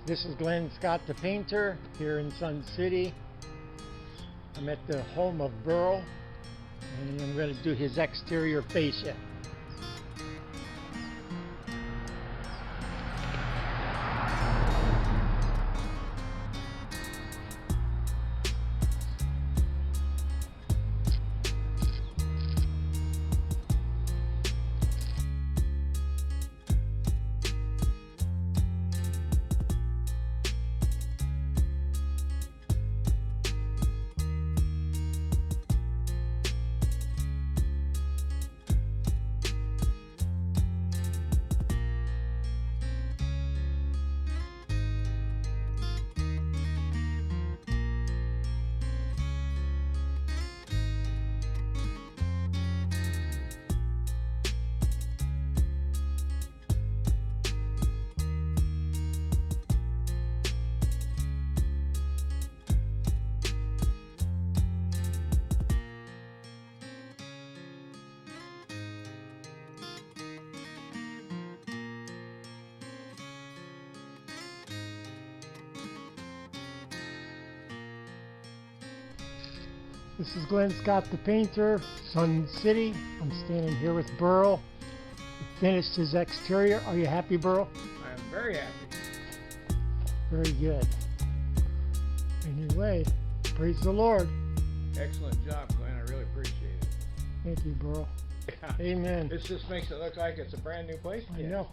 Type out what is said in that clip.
This is Glenn Scott the painter here in Sun City. I'm at the home of Burel and I'm going to do his exterior fascia. This is Glenn Scott the painter, Sun City. I'm standing here with Burel. He finished his exterior. Are you happy, Burel? I am very happy. Very good. Anyway, praise the Lord. Excellent job, Glenn. I really appreciate it. Thank you, Burel. Yeah. Amen. This just makes it look like it's a brand new place. I again. know.